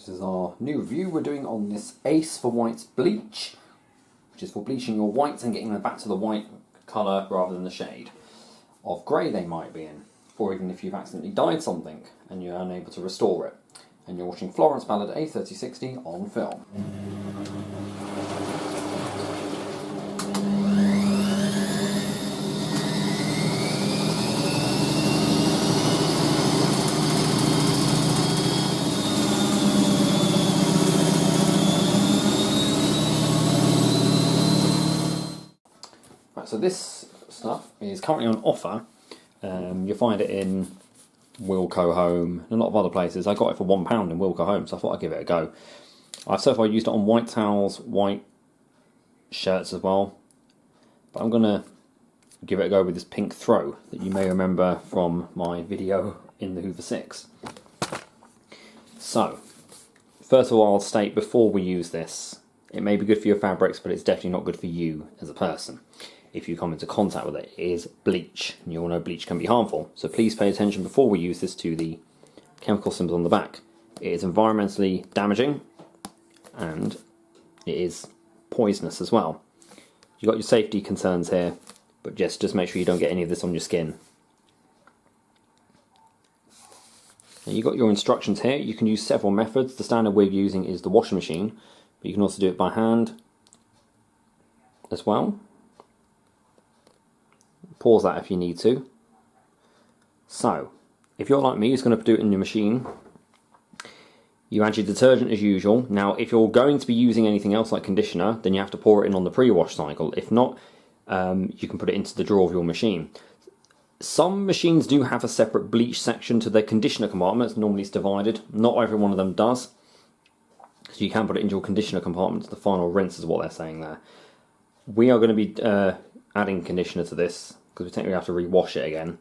This is our new review we're doing on this Ace for Whites bleach, which is for bleaching your whites and getting them back to the white colour rather than the shade of grey they might be in, or even if you've accidentally dyed something and you're unable to restore it. And you're watching FlorenceBallardA3060 on film. So this stuff is currently on offer. You'll find it in Wilko Home and a lot of other places. I got it for £1 in Wilko Home, so I thought I'd give it a go. I've so far used it on white towels, white shirts as well, but I'm going to give it a go with this pink throw that you may remember from my video in the Hoover 6. So, first of all, I'll state before we use this, it may be good for your fabrics, but it's definitely not good for you as a person. If you come into contact with it, it is bleach, and you all know bleach can be harmful, so please pay attention before we use this to the chemical symbols on the back. It is environmentally damaging, and it is poisonous as well. You've got your safety concerns here, but just make sure you don't get any of this on your skin. Now you've got your instructions here. You can use several methods. The standard we're using is the washing machine, but you can also do it by hand as well. Pause that if you need to. So, if you're like me, who's going to do it in your machine, you add your detergent as usual. Now, if you're going to be using anything else like conditioner, then you have to pour it in on the pre-wash cycle. If not, you can put it into the drawer of your machine. Some machines do have a separate bleach section to their conditioner compartments. Normally it's divided. Not every one of them does. So you can put it into your conditioner compartment. The final rinse is what they're saying there. We are going to be adding conditioner to this, because we technically have to rewash it again.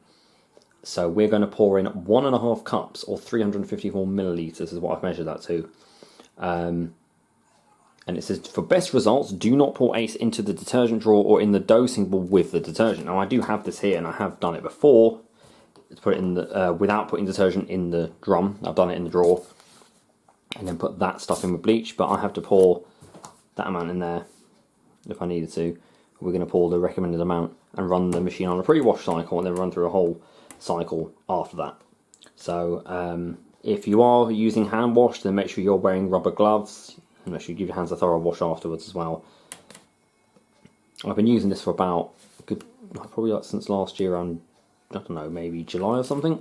So we're going to pour in 1.5 cups, or 354 millilitres is what I've measured that to. And it says, for best results, do not pour Ace into the detergent drawer or in the dosing ball with the detergent. Now I do have this here, and I have done it before, to put it in the, without putting detergent in the drum. I've done it in the drawer, and then put that stuff in with bleach, but I have to pour that amount in there if I needed to. We're going to pour the recommended amount and run the machine on a pre-wash cycle, and then run through a whole cycle after that. So if you are using hand wash, then make sure you're wearing rubber gloves, and make sure you give your hands a thorough wash afterwards as well. I've been using this for about probably like since last year, around, I don't know, maybe July or something.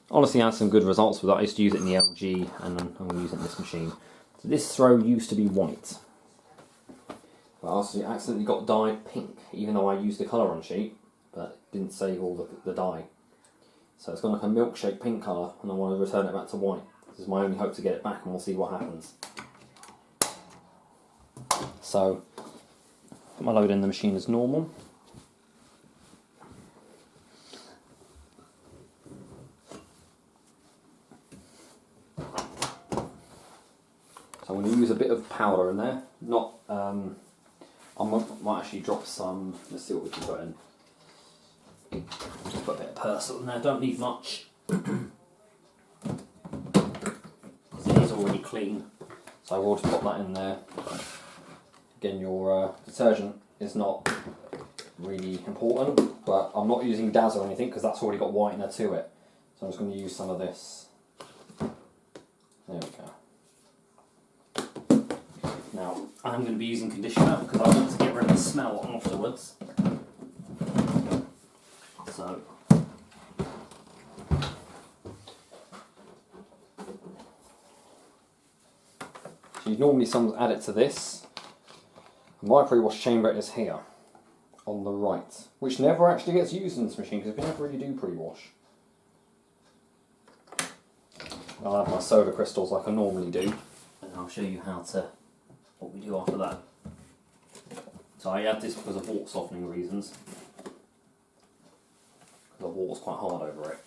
Honestly, I had some good results with that. I used to use it in the LG, and I'm going to use it in this machine. So this throw used to be white. I also accidentally got dyed pink, even though I used the colour on sheet, but it didn't save all the dye. So it's got like a milkshake pink colour, and I want to return it back to white. This is my only hope to get it back, and we'll see what happens. So, put my load in the machine as normal. So I'm going to use a bit of powder in there, not I might actually drop some. Let's see what we can put in. Just put a bit of Persil in there. Don't need much, because it is already clean. So I will just pop that in there. Again, your detergent is not really important, but I'm not using Daz or anything because that's already got whitener to it. So I'm just going to use some of this. There we go. Now, I'm going to be using conditioner because I want to get rid of the smell afterwards. So, you normally some add it to this. My pre-wash chamber is here, on the right, which never actually gets used in this machine because we never really do pre-wash. I'll add my soda crystals like I normally do, and I'll show you what we do after that. So I add this because of water softening reasons. The water's quite hard over it.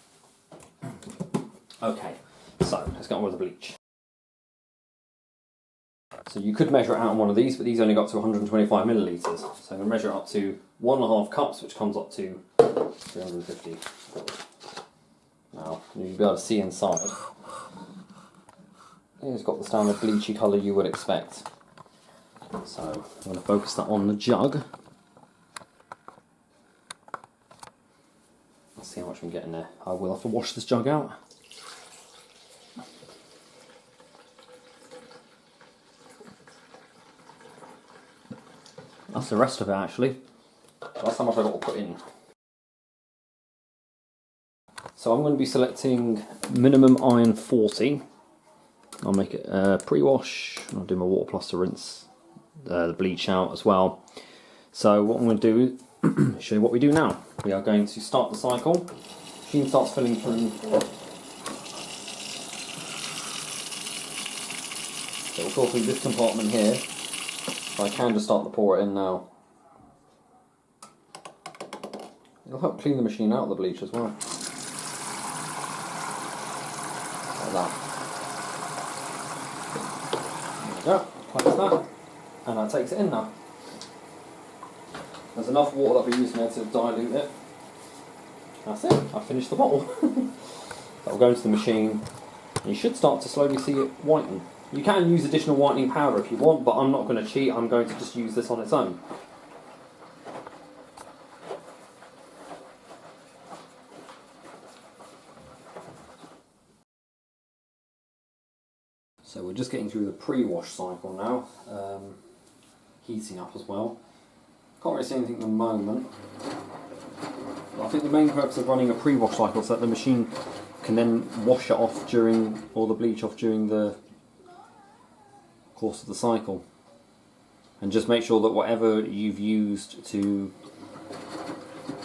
Okay, so let's get on with the bleach. So you could measure it out on one of these, but these only got to 125 millilitres. So I'm going to measure it up to 1.5 cups, which comes up to 350. Now, you'll be able to see inside. it's got the standard bleachy colour you would expect. So I'm going to focus that on the jug. Let's see how much we can get in there. I will have to wash this jug out. That's the rest of it actually. That's how much I've got to put in. So I'm going to be selecting minimum iron 40. I'll make it pre-wash. I'll do my water plus to rinse the bleach out as well. So what I'm going to do, show you what we do now. We are going to start the cycle. Machine starts filling through. So it will go through this compartment here. So I can just start to pour it in now. It'll help clean the machine out of the bleach as well. Like that. There we go, close that. And that takes it in now. There's enough water that we're using there to dilute it. That's it, I've finished the bottle. That'll go into the machine. And you should start to slowly see it whiten. You can use additional whitening powder if you want, but I'm not going to cheat, I'm going to just use this on its own. So we're just getting through the pre-wash cycle now, heating up as well. Can't really see anything at the moment. But I think the main purpose of running a pre-wash cycle is that the machine can then wash it off during, or the bleach off during the course of the cycle. And just make sure that whatever you've used to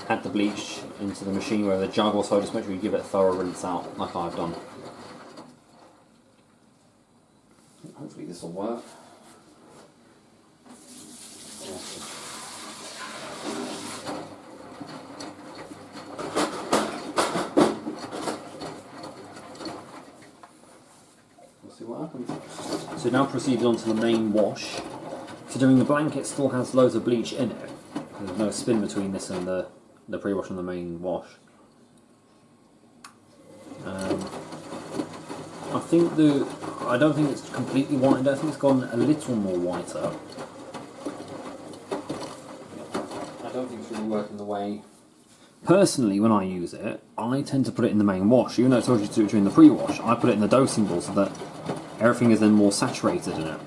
add the bleach into the machine, whether the jug or so, just make sure you give it a thorough rinse out, like I've done. Hopefully this will work. We'll see what happens. So now proceeded on to the main wash. So doing the blanket still has loads of bleach in it. There's no spin between this and the pre-wash and the main wash. I don't think it's completely whitened. I think it's gone a little more whiter. I don't think it's really working the way. Personally, when I use it, I tend to put it in the main wash. Even though I told you to do it during the pre-wash, I put it in the dosing ball so that everything is then more saturated in it.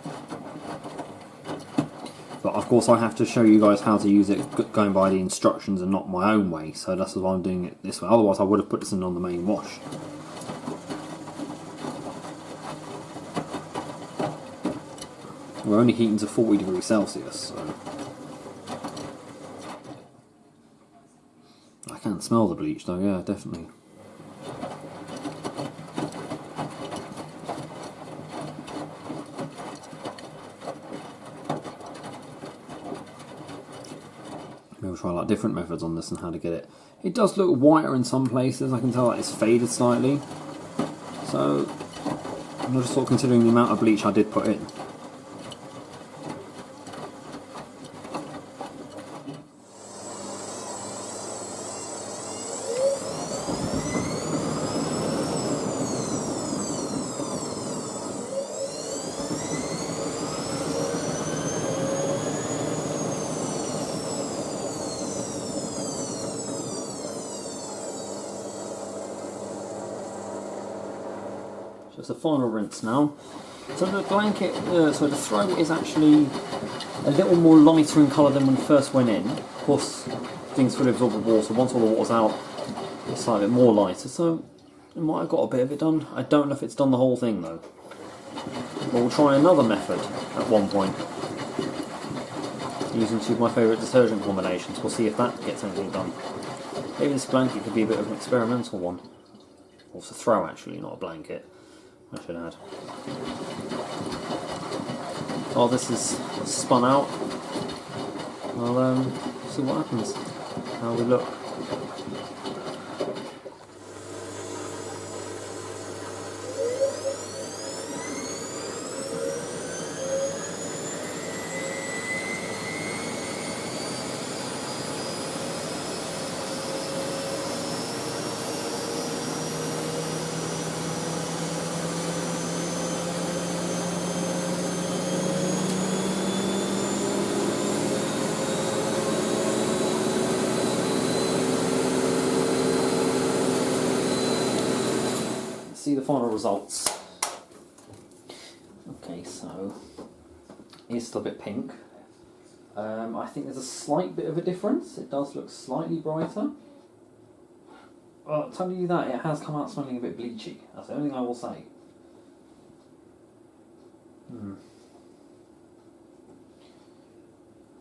But of course I have to show you guys how to use it going by the instructions and not my own way, so that's why I'm doing it this way. Otherwise I would have put this in on the main wash. We're only heating to 40 degrees Celsius, so I can smell the bleach though, yeah, definitely. Maybe we'll try like different methods on this and how to get it. It does look whiter in some places. I can tell that it's faded slightly. So I'm just sort of considering the amount of bleach I did put in. Just a final rinse now. So the blanket, so the throw is actually a little more lighter in colour than when it first went in. Of course, things fully absorb the water. Once all the water's out, it's slightly more lighter. So it might have got a bit of it done. I don't know if it's done the whole thing though. But we'll try another method at one point, using two of my favourite detergent combinations. We'll see if that gets anything done. Maybe this blanket could be a bit of an experimental one. Or it's a throw actually, not a blanket. I should add. Oh, this is spun out. I'll see what happens. How we look. see the final results. Okay, so it's still a bit pink. I think there's a slight bit of a difference. It does look slightly brighter. I'll tell you that, it has come out smelling a bit bleachy. That's the only thing I will say.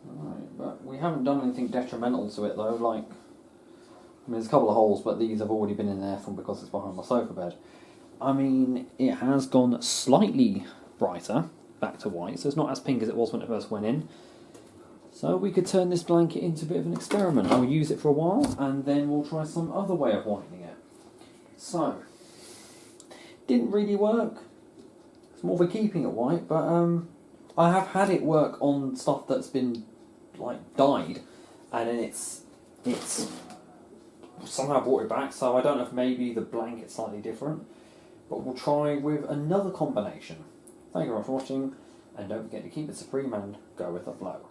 Alright, but we haven't done anything detrimental to it though, like... I mean, there's a couple of holes, but these have already been in there from because it's behind my sofa bed. I mean, it has gone slightly brighter, back to white, so it's not as pink as it was when it first went in. So we could turn this blanket into a bit of an experiment. I'll use it for a while, and then we'll try some other way of whitening it. So, didn't really work. It's more for keeping it white, but I have had it work on stuff that's been, like, dyed, and then it's somehow brought it back, so I don't know if maybe the blanket's slightly different, but we'll try with another combination. Thank you very much for watching, and don't forget to keep it supreme and go with the flow.